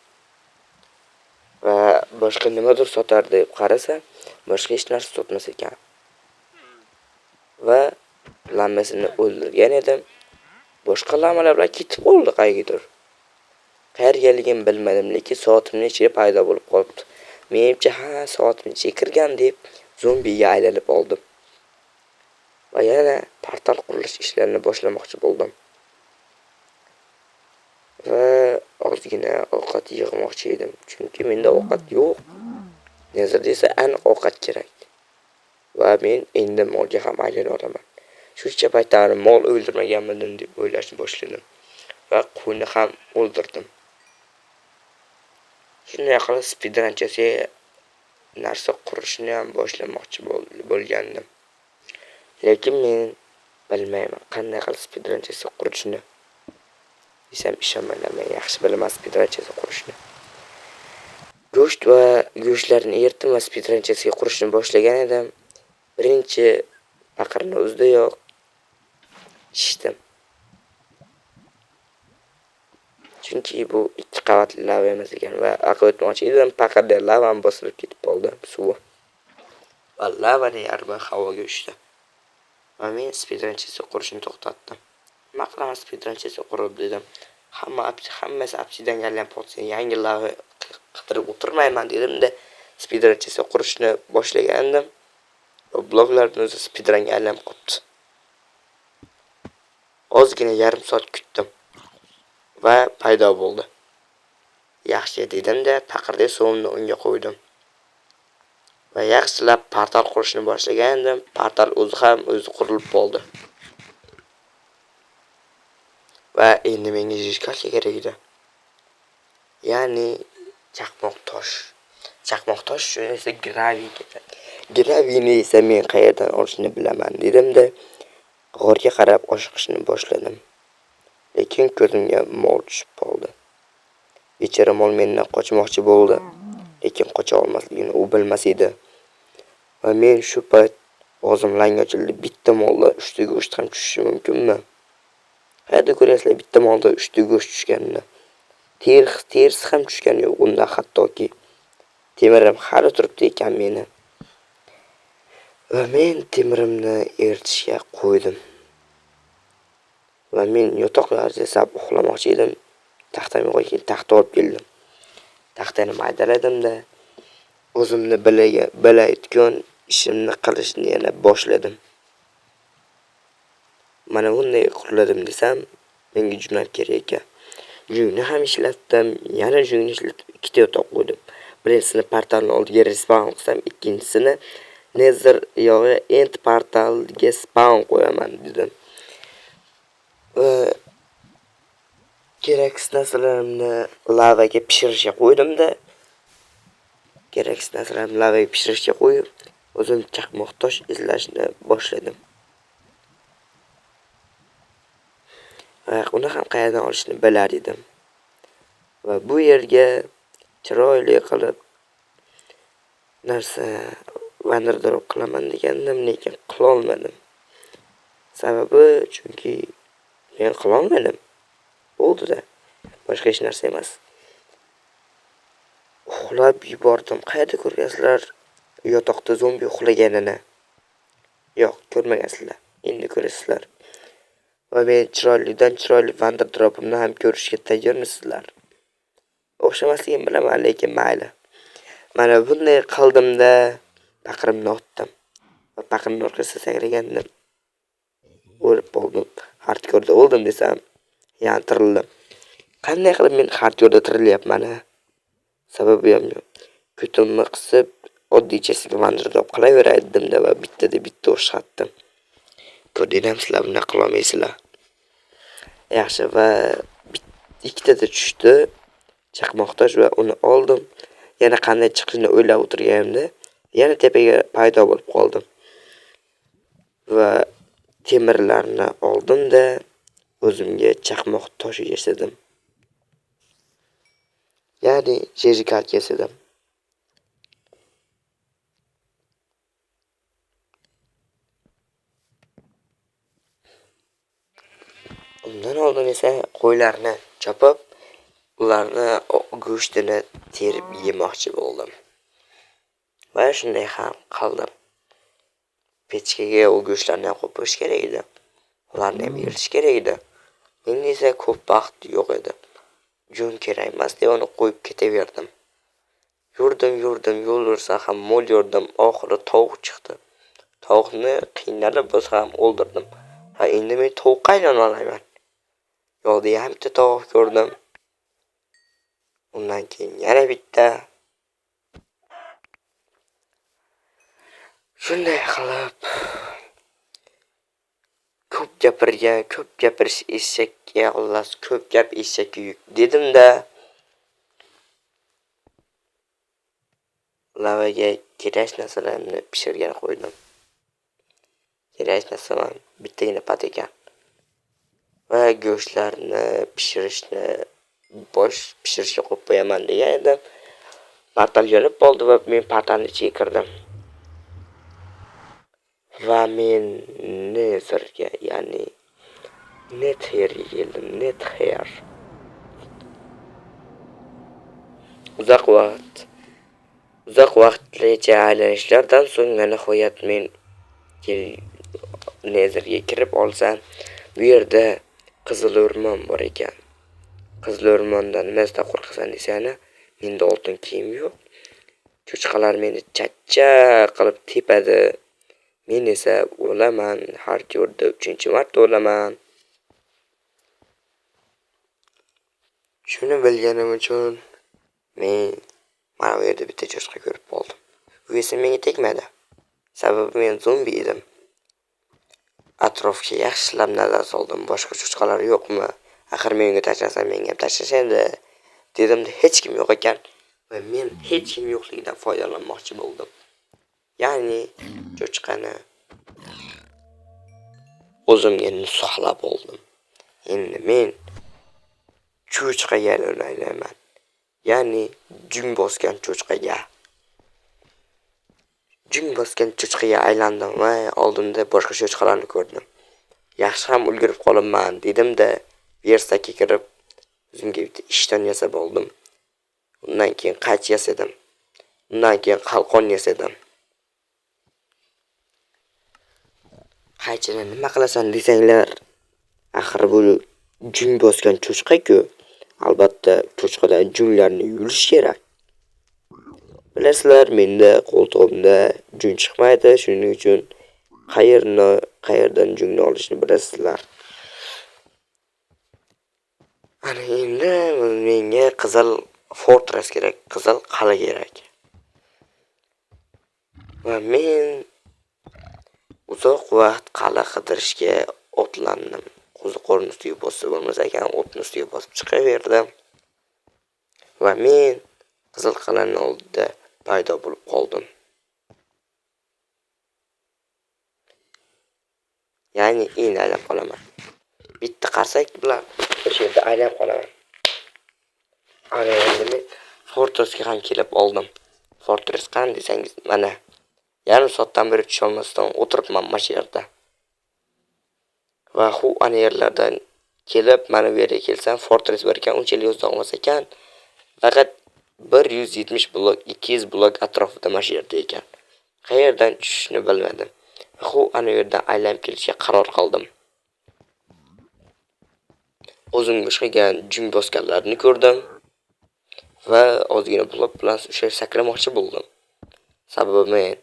Va boshqa nimadir sotar deb qarasam, boshqa hech narsa sotmas ekan. Va lammasini o'ldirgan edim. Boshqa lammalar bilan ketib qoldi qayergadir. Qayergaligini bilmadim, lekin soatimning ichiga paydo bo'lib qolibdi. Menimcha, soatimning ichiga kirgan deb zombiga aylanib oldim. Va yana portal qurish ishlarini boshlamoqchi bo'ldim. Va ozgina ovqat yig'moqchi edim, chunki menda ovqat yo'q. Nazarda esa aniq ovqat kerak. Va men endi molga ham aylana olaman. Shuncha paytlar mol o'ldirmaganmidim deb o'ylashni boshladim. Va qo'yni ham o'ldirdim. Shunday qilib speedranchasi narsa qurishni ham boshlamoqchi bo'lgandim. Lekin men bilmayman qanday qilib speedranchasi qurishni. Desam ishonmayman, men yaxshi bilaman speedranchasi qurishni. Go'shtlarni eritib va speedranchasi qurishni boshlagan edim. Birinchi paqirni o'zidayoq shishdim. Chunki bu 2 qavatli lava emas ekan va aql o'tmoqchi edim, paqirda lavam bosilib ketib qoldi suvi. Va lavani yarmi havoga uchdi. Va men speedranchasi qurishni to'xtatdim. Nima qilaman speedranchasi qurib dedim. Hammasi apsidan galgan bo'lsa, yangi lava qidirib o'tirmayman dedim-da, speedranchasi qurishni boshlagandim. Va bloklarni o'zi speedranga aylanib qopti. Ozgina yarim soat kutdim. Va paydo bo'ldi. Yaxshi dedim-da, paqirda suvimni unga qo'ydim. Va yaxshilab portal qurishni boshlagandim. Portal o'zi qurilib bo'ldi. Va endi menga jishkalka kerak edi. Ya'ni chaqmoq tosh shuni esa graviy ketadi. Graviyni esa men qayerdan olishni bilaman dedim-da, g'orga qarab oshiqishni boshladim. Lekin ko'zimga mol tushib qoldi. Bechora mol mendan qochmoqchi bo'ldi, lekin qocha olmasligini u bilmas edi. Va men shu payt og'zim lang ochildi. Bitta molda 3 ta go'sht ham tushishi mumkinmi? Qayerda ko'rasizlar bitta molda 3 ta go'sht tushganini? Terisi ham tushgan yo'q unda, hattoki temirim hali turibdi ekan meni. Va men temirimni eritishga qo'ydim. Va men yotoq yasab uxlamoqchi edim. Taxtam yo'q ekan, taxta olib keldim. Taxtani maydaladim-da, o'zimni bilayotgan ishimni qilishni yana boshladim. Mana bunday qurladim desam, menga jurnal kerak ekan. Jungni ham ishlatdim, yana jungni ishlatib 2 ta yotoq qo'ydim. Birinchisini portalni oldiga respawn qilsam, ikkinchisini Nether yo'g'i end portalga spawn qo'yaman dedim. Keraksiz narsalarimni lavaga pishirishga qo'ydim-da. Qo'yib, o'zim chaqmoq tosh izlashni boshladim. Va uni ham qayerdan olishni bilar edim. Va bu yerga chiroyli qilib narsa vanderdrop qilaman degandim, lekin qila olmadim. Sababi chunki men qila olmadim. Bo'ldi-da. Boshqa hech narsa emas. Uxlab yubordim. Qayerda ko'rgansizlar yotoqda zombi uxlaganini? Yo'q, ko'rmagansizlar. Endi ko'rasizlar. Va men chiroyli vanderdropimni ham ko'rishga tayyormisizlar? O'xshamasligini bilaman, lekin mayli. Mana bunday qildimda paqirimni otdim. Va paqirimning orqasiga sakragandim. O'lib qoldim. Hardkorda o'ldim desam, tirildim. Qanday qilib men hardkorda tirilyapman? Sababi ham yo'q. Kutumni qisib, oddiychasiga vanderdrop qilaveraydim-da va bitta o'xshatdim. Ko'rdingizlar, buni qila olmaysizlar. Yaxshi, va ikkitada tushdi. Chaqmoqtosh va uni oldim. Yana qanday chiqishni o'ylab o'tirganimda, yana tepaga paydo bo'lib qoldim. Va temirlarni oldim-da, o'zimga chaqmoq toshi yasadim. Ya'ni jerikat yasadim. Undan oldin esa qo'ylarni chopib, ularni go'shtini terib yemoqchi bo'ldim. Va shunday ham qildim. Pechkaga u go'shtlarni qo'yib qo'yish kerak edi. Ularni ham yerish kerak edi. Endi esa ko'p vaqt yo'q edi. Jun kerak emas deb uni qo'yib ketaverdim. Yurdim, yo'l yursa ham mo'l yurdim. Oxiri tovuq chiqdi. Tovuqni qiynalib bo'lsa ham o'ldirdim. Va endi men tovuqqa aylana olaman. Yo'lda ham bitta tovuq ko'rdim. Undan keyin yana bitta. Shunday qilib ko'p gapirish eshakka xullas, ko'p gap eshakka yuk dedim-da. Lavaga kerak narsalarni pishirgan qo'ydim. Kerak narsalar bittagina pat ekan. Va go'shtlarni pishirishga qo'yib qo'yaman degan edim. Patal yonib qoldi va men patalni ichiga kirdim. Va men Netherga, ya'ni Netherga keldim. Nether. Uzoq vaqtgacha aylanishlardan so'ng nihoyat men Netherga kirib olsam, bu yerda qizil o'rmon bor ekan. Qizil o'rmondan nimasidan qo'rqasan desani, menda oltin kiyim yo'q. Cho'chqalar meni chachcha qilib tepadi. Men esa o'laman, har ko'rda 3-marta o'laman. Shuni bilganim uchun men mana bu yerda bitta cho'chqa ko'rib qoldim. U esa menga tegmadi. Sababi men zombi edim. Atrofga yaxshilab nazar soldim. Boshqa cho'chqalar yo'qmi? Axir men unga tashlasam, menga ham tashlashadi. Dedimda hech kim yo'q ekan va men hech kim yo'qligidan foydalanmoqchi bo'ldim. Ya'ni cho'chqani o'zimga nusohlab oldim. Endi men cho'chqaga aylanayman. Ya'ni jung bosgan cho'chqaga aylandim va oldimda boshqa cho'chqalarni ko'rdim. Yaxshi ham ulgurib qolibman dedim-da, versakka kirib o'zimga bitta ishton yasab oldim. Undan keyin qach yasadim. Undan keyin qalqon yasadim. Qaychini nima qilasan desanglar, axir bu jung bosgan cho'chqa-ku. Albatta, cho'chqadan junglarni yulish kerak. Bilasizlar, menda qo'ltig'imda jung chiqmaydi, shuning uchun qayerdan jungni olishni bilasizlar. Ana endi menga qizil fortress kerak, qizil qal'a kerak. Va men uzoq vaqt qal'a qidirishga otlandim. Qo'ziqorin ustiga bosib bo'lmas ekan, o'tni ustiga bosib chiqaverdim. Va men qizil qal'aning oldida paydo bo'lib qoldim. Ya'ni endi aylanib qolaman. Bitta qarsak bilan o'sha yerda aylanib qolaman. Ana endi men fortressga ham kelib oldim. Fortress qani desangiz, mana yarim soatdan beri tusha olmasdan o'tiribman mana shu yerda. Va ana yerlardan kelib mana bu yerga kelsam Fortress bor ekan, unchalik uzoq emas ekan. Faqat 170 blok, 200 blok atrofida mana shu yerda ekan. Qayerdan tushishni bilmadim. Ana yerdan aylanib kelishga qaror qildim. O'zimga o'xshagan jung bosganlarni ko'rdim va ozgina blok bilan o'sha sakramoqchi bo'ldim. Sababi men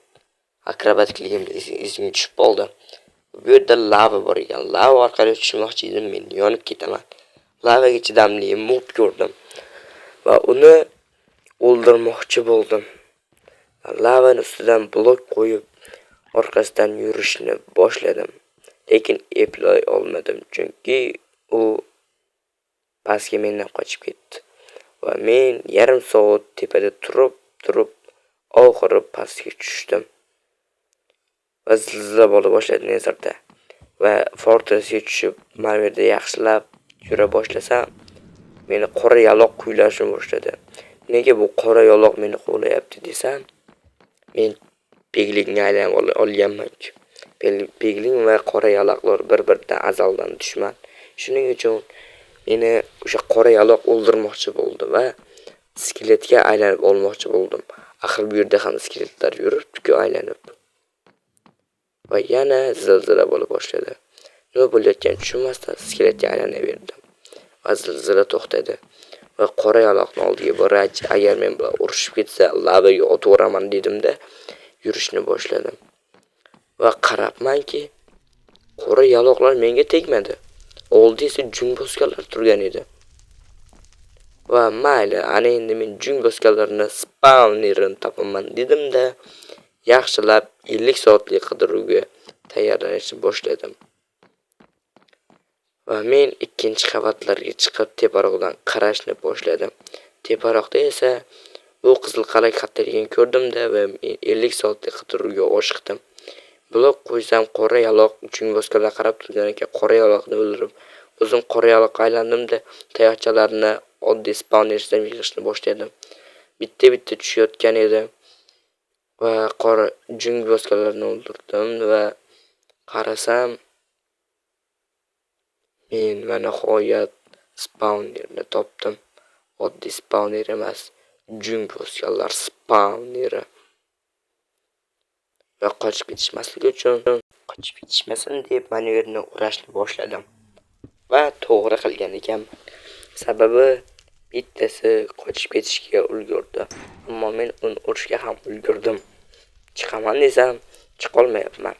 akrobatikligim esimga tushib qoldi. Bu yerda lava bor ekan. Lava orqali tushmoqchi edim, men yonib ketaman. Lavaga chidamli mob ko'rdim va uni o'ldirmoqchi bo'ldim. Lavaning ustidan blok qo'yib, orqasidan yurishni boshladim. Lekin eplay olmadim, chunki u pastga mendan qochib ketdi. Va men yarim soat tepada turib, oxiri pastga tushdim. Va zilzila bo'la boshladi nazarda. Va Fortressga tushib, mana bu yerda yaxshilab yura boshlasam, meni qora yaloq kuylashni boshladi. Nega bu qora yaloq meni quvlayapti desam, men peglikni aylanib olganman. Pegling va qora yaloqlar bir-biridan azaldan dushman. Shuning uchun meni o'sha qora yaloq o'ldirmoqchi bo'ldi va skeletga aylanib olmoqchi bo'ldim. Axir bu yerda ham skeletlar yuribdi-ku aylanib. Va yana zilzila bo'la boshladi. Nima bo'layotganini tushunmasdan skeletga aylanaverdim. Va zilzila to'xtadi. Va qora yaloqning oldiga borach, agar men bilan urushib ketsa, lavaga otaveraman dedimda, yurishni boshladim. Va qarabmanki, qora yaloqlar menga tegmadi. Oldi esa jung bosganlar turgan edi. Va mayli, ana endi men jung bosganlarni spawnerini topaman dedimda, yaxshilab 50 soatlik qidiruvga tayyorlanishni boshladim. Va men ikkinchi qavatlarga chiqib teparoqdan qarashni boshladim. Teparoqda esa bu qizil qalak xatlarini ko'rdimda va 50 soatlik qidiruvga oshiqdim. Blok qo'ysam qora yaloq jung bosganlar qarab turgan ekan, qora yaloqni o'ldirib, o'zim qora yaloqqa aylandimda, tayoqchalarni oddiy spawnerdan yig'ishni boshladim. Bitta tushayotgan edi. Va qora jung bosganlarni o'ldirdim va qarasam men mana nihoyat spawnerni topdim. Oddiy spawner emas, jung bosganlar spawneri. Va qochib ketishmasin deb mana yerni urashni boshladim. Va to'g'ri qilgan ekan. Sababi bittasi qochib ketishga ulgurdi. Ammo men uni urishga ham ulgurdim. Chiqaman desam, chiqolmayapman.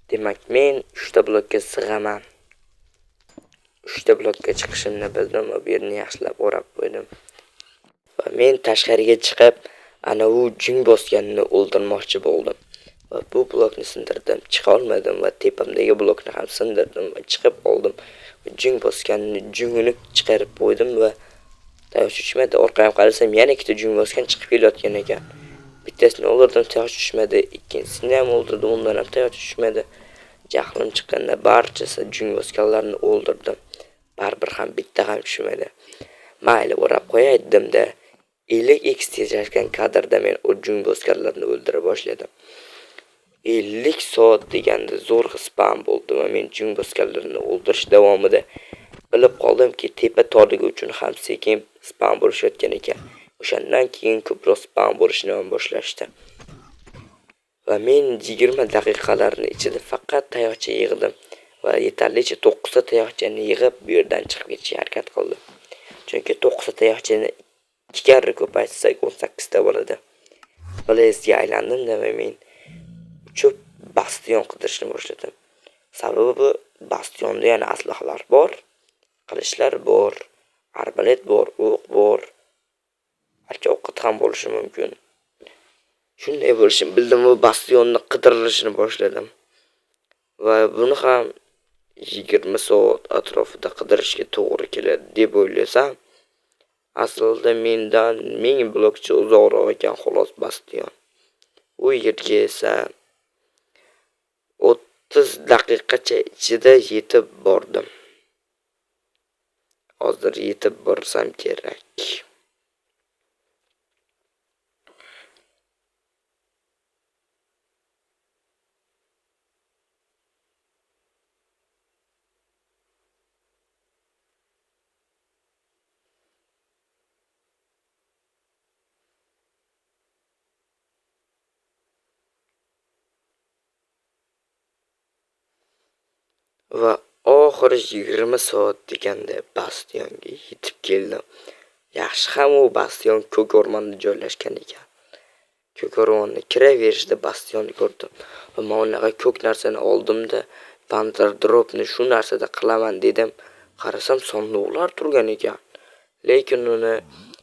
Demak, men 3 ta blokka sig'aman. 3 ta blokka chiqishimni bildim va bu yerni yaxshilab o'rab qo'ydim. Va men tashqariga chiqib, ana u jung bosganini o'ldirmoqchi bo'ldim. Va bu blokni sindirdim, chiqa olmadim va tepamdagi blokni ham sindirdim va chiqib oldim. Jung bosganini jungini chiqarib qo'ydim va tayoq tushmadi. Orqamga qarasam, yana ikkita jung bosgan chiqib kelayotgan ekan. Bittasini o'ldirdim, tayoq tushmadi. Ikkinchisini ham o'ldirdim, undan ham tayoq tushmadi. Jahlim chiqqanda barchasi jung bosganlarni o'ldirdim. Baribir ham bitta ham tushmadi. Mayli, o'rab qo'yay dedimda, 50x tezlashgan kadrda men o jung bosganlarni o'ldira boshladim. 50 soat deganda zo'r spam bo'ldi va men jung bosganlarni o'ldirish davomida bilib qoldimki, tepa torligi uchun ham sekin spam bo'lishayotgan ekan. O'shandan keyin ko'proq spam bo'lishni boshlashdi. Va men 20 daqiqalarning ichida faqat tayoqcha yig'dim va yetarlicha 9 ta tayoqchani yig'ib bu yerdan chiqib ketishga harakat qildim. Chunki 9 ta tayoqchani 2 karra ko'paytirsak 18 ta bo'ladi. Blazga aylandim va men uchib bastion qidirishni boshladim. Sababi bastionda yana aslahalar bor, qilichlar bor, arbalet bor, o'q bor. Balki o'qit ham bo'lishi mumkin. Shunday bo'lishini bildim va bastionni qidirishni boshladim. Va buni ham 20 soat atrofida qidirishga to'g'ri keladi deb o'ylasam, aslida mendan 1000 blokcha uzoqroq ekan xolos bastion. U yerga esa 30 daqiqacha ichida yetib bordim. Hozir yetib borsam kerak. va oxiri 20 soat deganda bastionga yetib keldim. Yaxshi ham u bastion ko'k o'rmonda joylashgan ekan. Ko'k o'rmonni kiraverishda bastionni ko'rdim. Va men unaqa ko'k narsani oldimda Panzer dropni shu narsada qilaman dedim. Qarasam sonduqlar turgan ekan. Lekin uni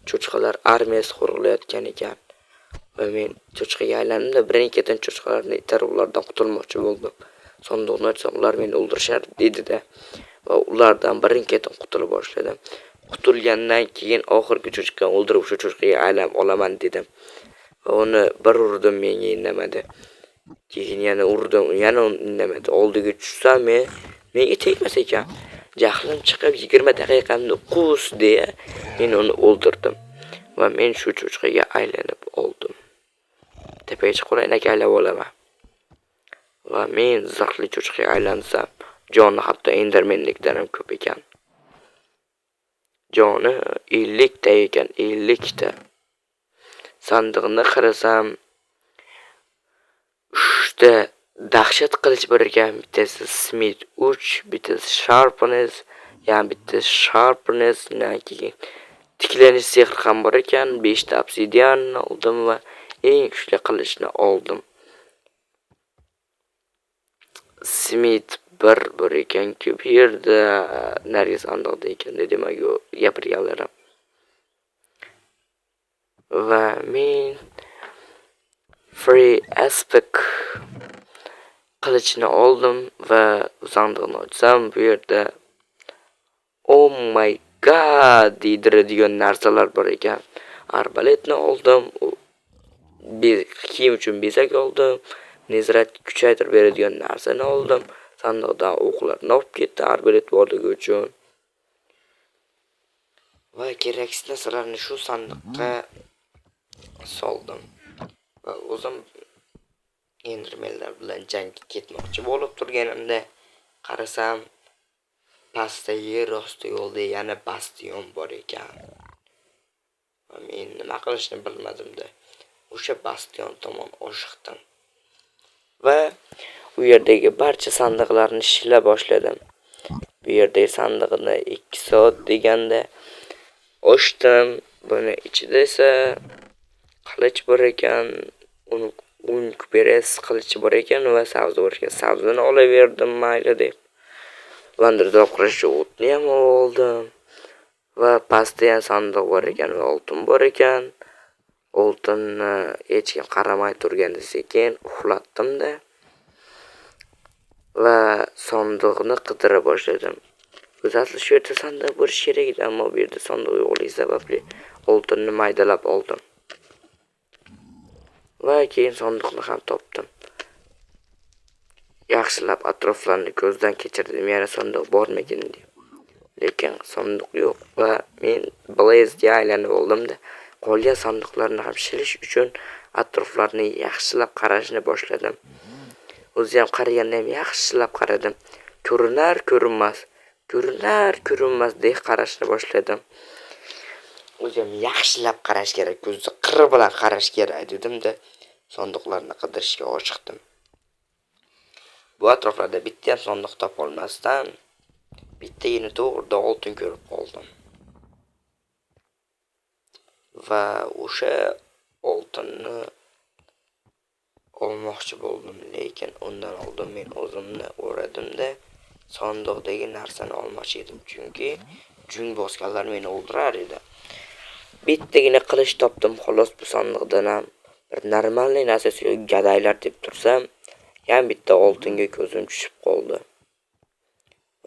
cho'chqalar armiyasi qo'riqlayotgan ekan. Va men cho'chqaga aylandim, birin-ketin cho'chqalarni itarib ulardan qutulmoqchi bo'ldim. Sonduqni ochsam ular meni o'ldirishar dedi-da. Va ulardan birin-ketin qutula boshladim. Qutulgandan keyin oxirgi cho'chqani o'ldirib shu cho'chqaga aylanib olaman dedim. Va uni bir urdim, menga indamadi. Keyin yana urdim, yana indamadi. Oldiga tushsam menga tegmas ekan. Jahlim chiqib 20 daqiqamni qus deya men uni o'ldirdim. Va men shu cho'chqaga aylanib oldim. Tepaga chiqib enak aylab olaman. Va men zirhli cho'chqaga aylansam, joni hatto endermenlikdan ham ko'p ekan. Joni 50 ta ekan, 50 ta. Sandiqni qarasam 3 ta dahshat qilich bor ekan, bittasi Smith 3, bittasi Sharpness, yana bittasi Sharpness, keyin tiklanish sehr ham bor ekan, 5 ta obsidian oldim va eng kuchli qilichni oldim. Smith bir ekanki, bu yerda nargiz sandiqda ekan, demak gapirganlarim. Va men free aspect qilichni oldim va sandiqni ochsam, bu yerda oh my god deydiradigan narsalar bor ekan. Arbaletni oldim, kiyim uchun bezak oldim, nezrat kuchaytirib beradigan narsani oldim. Sandiqdan o'qlarni olib ketdi arbalet borligi uchun. Va keraksiz narsalarni shu sandiqqa soldim. Va o'zim endermenlar bilan jangga ketmoqchi bo'lib turganimda qarasam, pastda yer osti yo'lda yana bastion bor ekan. Va men nima qilishni bilmadim-da. O'sha bastion tomon oshiqdim. Va u yerdagi barcha sandiqlarni shila boshladim. Bu yerdagi sandiqni 2 soat deganda ochdim. Buni ichida esa qilich bor ekan, uni kuperes qilichi bor ekan va sabzi bor ekan. Sabzini olaverdim mayli deb. Vandirdoq qilishga o'tni ham oldim. Va pastda ham sandiq bor ekan va oltin bor ekan. Oltinni hech kim qaramay turganda sekin uxlatdim-da. Va sandiqni qidira boshladim. O'zasi shu yerda sandiq bo'lishi kerak edi, ammo bu yerda sandiq yo'qligi sababli oltinni maydalab oldim. Va keyin sandiqni ham topdim. Yaxshilab atroflarni ko'zdan kechirdim, yana sandiq bormikin deb. Lekin sandiq yo'q va men Blaze'ga aylanib oldim-da, qolgan sandiqlarni ham shilish uchun atroflarni yaxshilab qarashni boshladim. O'zi ham qaraganda ham yaxshilab qaradim. Ko'rinar-ko'rinmas deb qarashni boshladim. O'zi ham yaxshilab qarash kerak, ko'zni qir bilan qarash kerak dedim-da, sandiqlarni qidirishga oshiqdim. Bu atroflarda bitta ham sandiq topa olmasdan bittagina to'g'rida oltin ko'rib qoldim. Va o'sha oltinni olmoqchi bo'ldim, lekin undan oldin men o'zimni o'radim-da, sandiqdagi narsani olmoqchi edim, chunki jung bosganlar meni o'ldirar edi. Bittagina qilich topdim, xolos bu sandiqdan ham bir normalniy narsasi yo'q, gadaylar deb tursam, ham bitta oltinga ko'zim tushib qoldi.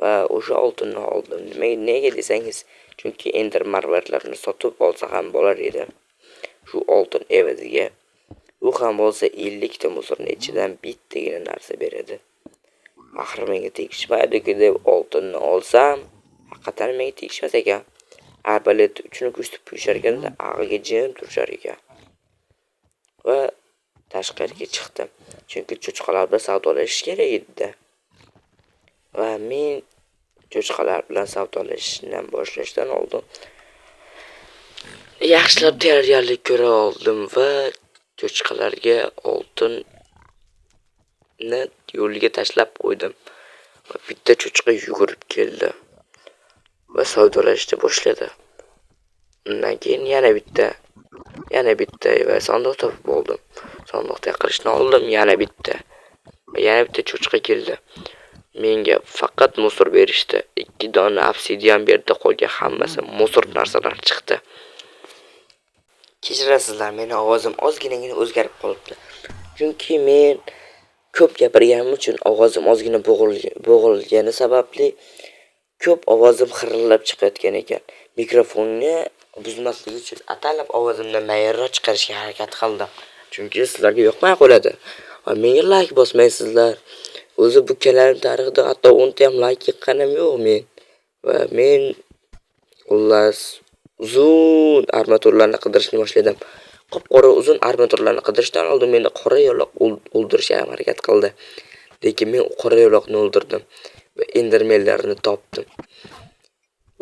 Va o'sha oltinni oldim. Nega desangiz, chunki ender marvarlarni sotib olsa ham bo'lar edi. Shu oltin evaziga. U ham bo'lsa 50 ta muzorning ichidan bittagina narsa beradi. Axir menga tegishmaydi-ku deb oltinni olsam, haqiqatan menga tegishmas ekan. Arbalet uchun ko'stib qo'yishar ekanda, ag'iga jim turishar ekan. Va tashqariga chiqdim, chunki cho'chqalar bilan savdolashish kerak edi. Va men cho'chqalar bilan savdolashishdan boshlashdan oldin yaxshilab tayyorgarlik ko'ra oldim va cho'chqalarga oltinni yo'liga tashlab qo'ydim. Bitta cho'chqa yugurib keldi va savdolashishni boshladi. Undan keyin yana bitta va sandiq topib oldim. Sandiqda qilichni oldim, yana bitta cho'chqa keldi. Menga faqat musor berishdi. 2 dona obsidian berdi, qolgan hammasi musor narsalar chiqdi. Kechirasizlar, meni ovozim ozginagina o'zgarib qolibdi. Chunki men ko'p gapirganim uchun ovozim ozgina bo'g'ilgani sababli ko'p ovozim xirillab chiqayotgan ekan. Mikrofonni buzmaslik uchun atalab ovozimni mayirroq chiqarishga harakat qildim. Chunki sizlarga yoqmay qoladi. Va menga like bosmaysizlar. O'zi bu kanalim tarixida hatto 10 ta ham like yiqqanim yo'q men. Va men xullas uzun armaturlarni qidirishni boshladim. Qop-qora uzun armaturlarni qidirishdan oldin meni qora yo'loq o'ldirishga harakat qildi. Lekin men qora yo'loqni o'ldirdim va endermenlarni topdim.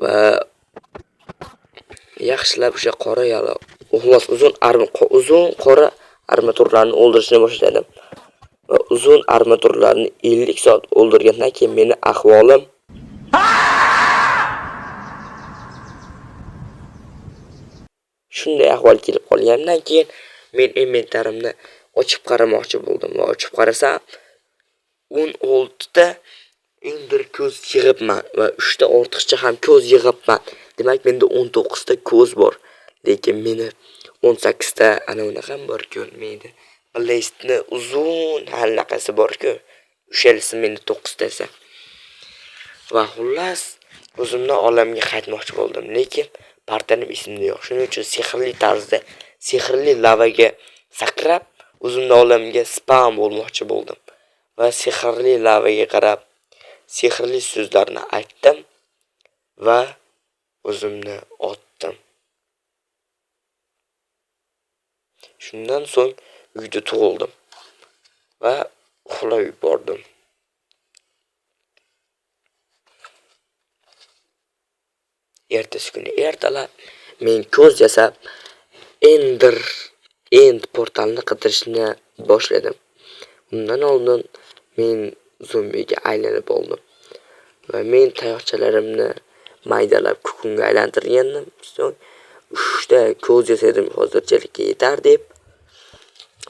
Va yaxshilab o'sha qora yo'loq, xullas uzun qora armaturlarni o'ldirishni boshladim. Va uzun armaturlarni 50 soat o'ldirgandan keyin meni ahvolim shunday ahvol kelib qolgandan keyin men inventarimni ochib qaramoqchi bo'ldim va ochib qarasam 16 ta ender ko'z yig'ibman va 3 ta ortiqcha ham ko'z yig'ibman. Demak menda 19 ta ko'z bor. Lekin meni 18 ta ana unaqa bor ko'rmaydi. Listni uzun allaqasi bor-ku. O'shalisi menda 9 tasi. Va xullas o'zimni olamga qaytmoqchi bo'ldim, lekin partiyanim esimda yo'q. Shuning uchun sehrli tarzda, sehrli lavaga sakrab, o'zimni olamga spam bo'lmoqchi bo'ldim. Va sehrli lavaga qarab, sehrli so'zlarni aytdim va o'zimni otdim. Shundan so'ng uyda tug'ildim va uxlab yubordim. Ertasi kuni ertalab men ko'z yasab end portalni qidirishni boshladim. Undan oldin men zombiga aylanib oldim va men tayoqchalarimni maydalab kukunga aylantirgandim. So'ng 3 ta ko'z yasadim, hozirchalikka yetar deb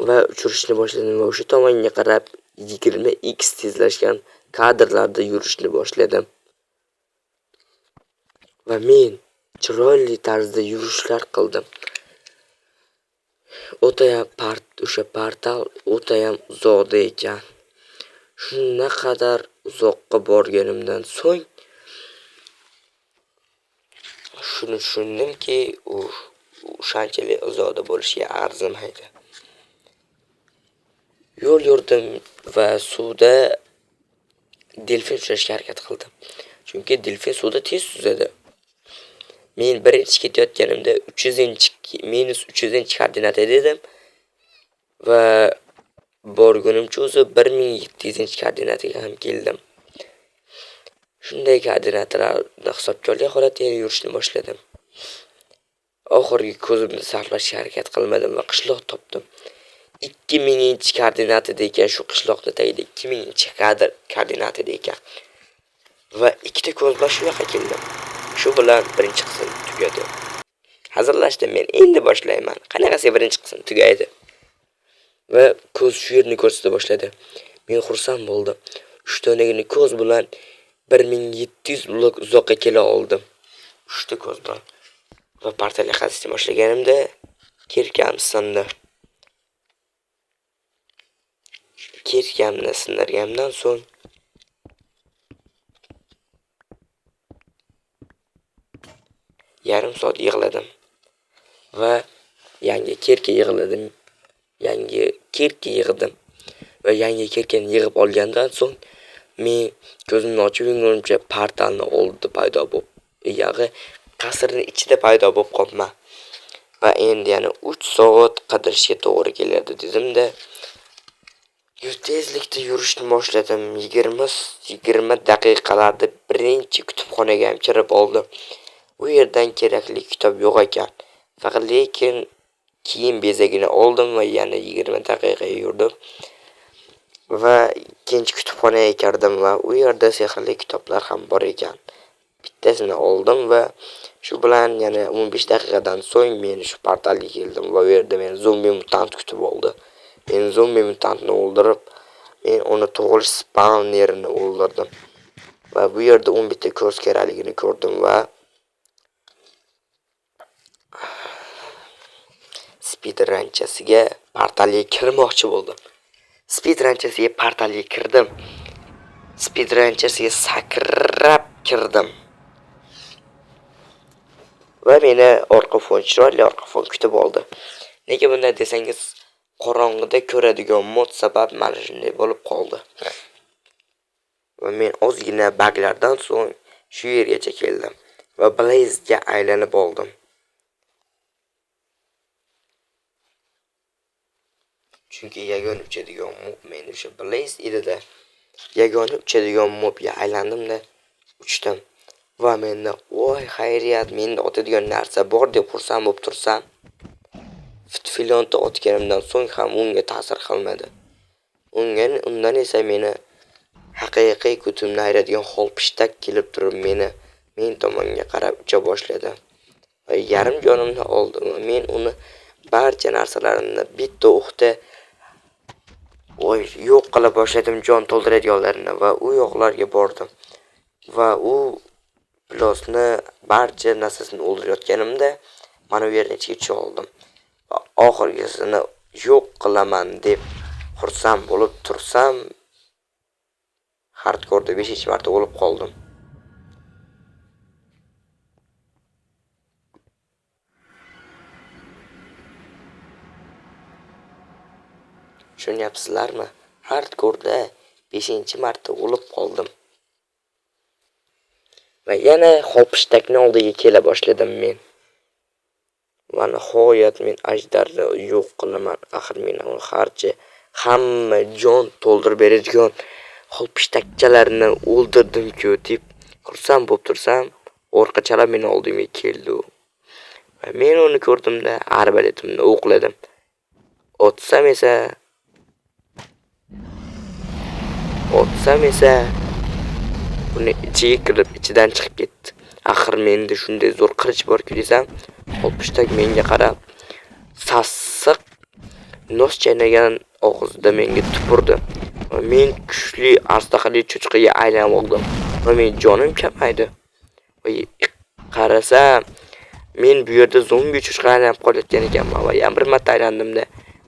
va uchirishni boshladim va o'sha tomonga qarab 20x tezlashgan kadrlarda yurishni boshladim. Va men chiroyli tarzda yurishlar qildim. O'sha portal o'tayam uzoqda ekan. Shuna qadar uzoqqa borganimdan so'ng shuni tushundimki, u shunchalik uzoqda bo'lishiga arzimaydi. Yo'l yurdim va suvda delfin ushlashga harakat qildim. Chunki delfin suvda tez suzadi. Men birinchi ketayotganimda -300 koordinata dedim va borgunimcha o'zi 1700 koordinataga ham keldim. Shunday koordinatalarni hisobga olgan holatda yurishni boshladim. Oxirgi ko'zimni sarflashga harakat qilmadim va qishloq topdim. 2000 koordinatida ekan shu qishloqni tagida 2000 koordinatida ekan. Va ikkita ko'z bilan shu yoqqa keldim. Shu bilan birinchi qism tugadi. Hazırlashdim, men endi boshlayman. Qanaqasi birinchi qism tugaydi. Va ko'z shu yerni ko'rsata boshladi. Men xursand bo'ldim. 3 donagina ko'z bilan 1700 blok uzoqqa kela oldim. 3 ta ko'z bilan. Va portalga qatnashni boshlaganimda kirkam sindi. Kirkamni sindirgandan so'ng yarim soat yig'ladim va yangi kirka yig'dim va yangi kirkani yig'ib olgandan so'ng men ko'zimni ochib yumgunimcha portalni oldida paydo bo'lib, qasrning ichida paydo bo'lib qolman. Va endi yana 3 soat qidirishga to'g'ri keladi dedim-da, tezlikda yurishni boshladim. 20 daqiqalarda birinchi kutubxonaga ham kirib oldim. Bu yerdan kerakli kitob yo'q ekan. Faqat lekin kiyim bezagini oldim va yana 20 daqiqa yurdim. va ikkinchi kutubxonaga kirdim va u yerda sehrli kitoblar ham bor ekan. Bittasini oldim va shu bilan yana 15 daqiqadan so'ng men shu portalga keldim va u yerda meni zombi mutant kutib oldi. Men zombi mutantni o'ldirib, men uni tug'ilish spawnerini o'ldirdim. Va bu yerda 11 ta ko'z kerakligini ko'rdim va speedranchasiga portalga kirmoqchi bo'ldim. Speedranchasiga portalga kirdim. Speedranchasiga sakrab kirdim. Va meni orqa fon chiroyli orqa fon kutib oldi. Nega bunday desangiz, qorong'ida ko'radigan mod sabab mana shunday bo'lib qoldi. Va men ozgina baglardan so'ng shu yergacha keldim va Blaze'ga aylanib oldim. Chunki yagona uchadigan mob men o'sha Blaze edi-da. Yagona uchadigan mobga aylandim-da, uchdim. Va menda voy xayriyat, menda otadigan narsa bor deb xursand bo'lib tursam, fitfilonta otganimdan so'ng ham unga ta'sir qilmadi. Undan esa meni haqiqiy kutumni ayiradigan holpishtak kelib turib men tomonga qarab ucha boshladi. Va yarim jonimni oldim. Men uni barcha narsalarimni bitta o'qda yo'q qila boshladim, jon to'ldiradiganlarini va u yoqlarga bordim. Va u plosni barcha narsasini o'ldirayotganimda mana bu yerga chiqib oldim. Va oxirgisini yo'q qilaman deb xursand bo'lib tursam, hardkorda 5-marta o'lib qoldim. Tushunyapsizlarmi? Hardkorda 5-marta o'lib qoldim. Va yana holpishtakni oldiga kela boshladim men. Va nihoyat men ajdarni yo'q qilaman. Axir men harcha hamma jon to'ldirib beradigan holpishtakchalarni o'ldirdim-ku deb xursand bo'lib tursam, orqachalab meni oldimga keldi u. Va men uni ko'rdimda arbaletimni o'qladim. Otsam esa uni ichiga kirib, ichidan chiqib ketdi. Axir menda shunday zo'r qilich bor-ku desam, holpishtak menga qarab sassiq nos chaynagan og'zida menga tupurdi. Va men kuchli astaqali cho'chqaga aylanib oldim. Va men jonim kamaydi. Va qarasam, men bu yerda zombi cho'chqa aylanib qolayotgan ekanman va yana bir marta aylandimda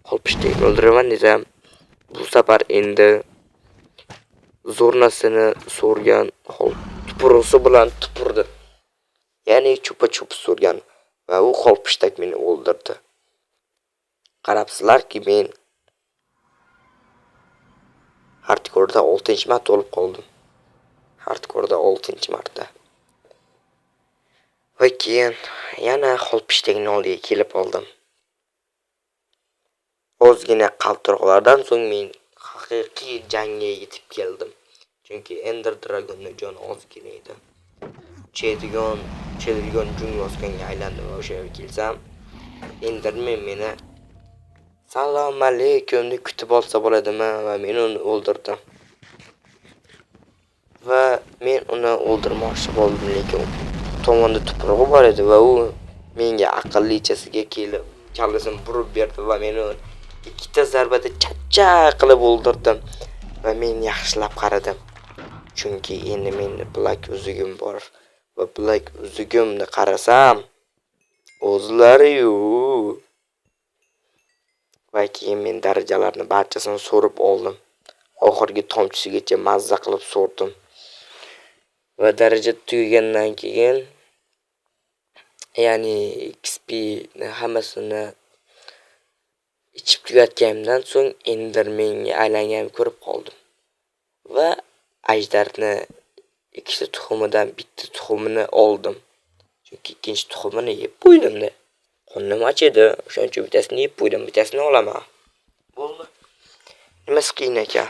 holpishtakni o'ldiraman desam, bu safar endi zo'rnasini so'rgan tupurusi bilan tupurdi. Ya'ni chupa-chup so'rgan va u holpishtak meni o'ldirdi. Qarabsizlarki, men hardkorda 6-marta o'lib qoldim. Hardkorda 6-marta. Va keyin yana holpishtakning oldiga kelib oldim. Ozgina qaltiroqlardan so'ng men haqiqiy jangga yetib keldim. Chunki Ender Dragonning joni ozgina edi. Cheydigan jung osganga aylandim va o'sha yerga kelsam, Enderman meni "Salom alaykum" deb kutib olsa bo'ladimi va men uni o'ldirdim. Va men uni o'ldirmoqchi bo'ldim, lekin tomonda tuprog'i bor edi va u menga aqllichasiga kelib, kallasini burib berdi va meni 2 ta zarbada chachcha qilib o'ldirdim. Va men yaxshilab qaradim. Chunki endi menda Black uzugim bor. Va Black uzugimni qarasam, o'zlari-yu. Va keyin men darajalarni barchasini so'rib oldim. Oxirgi tomchisigacha mazza qilib so'rdim. Va daraja tugagandan keyin, ya'ni XP hammasini ichib tugatganimdan so'ng Endermenga aylanganimni ko'rib qoldim. Va ajdarni 2 ta tuxumidan bitta tuxumini oldim. Chunki ikkinchi tuxumini yeb qo'ydim-da. Qo'nim ochidi, o'shaning uchun bittasini yeb qo'ydim, bittasini olaman. Bo'ldi. Nimasi qiyin ekan?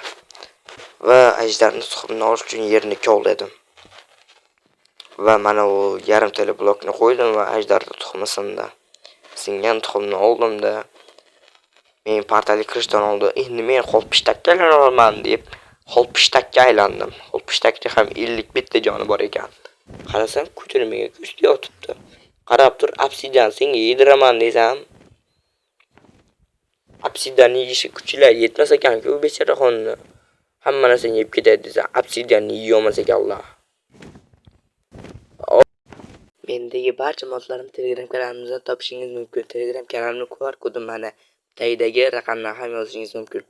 Va ajdarni tuxumini olish uchun yerni kovladim. Va mana u yarimtali blokni qo'ydim va ajdarni tuxumi sindi. Singan tuxumni oldim-da, Men portalga kirishdan oldin endi men xolpishtakka aylanaman deb xolpishtakka aylandim. Xolpishtakda ham 50 bitta joni bor ekan. Qarasam ko'chirmaga ko'chdi yotibdi. Qarab tur, obsidian senga yediraman desam, obsidian yeyishi kuchilar yetmas ekan-ku u becharaxonni. Hamma narsani yeb ketadi desa, obsidianni yeyolmas ekanlar. Mendagi barcha modlarni Telegram kanalimizdan topishingiz mumkin. Telegram kanalimning QR kodi mana tagidagi raqamdan ham yozishingiz mumkin.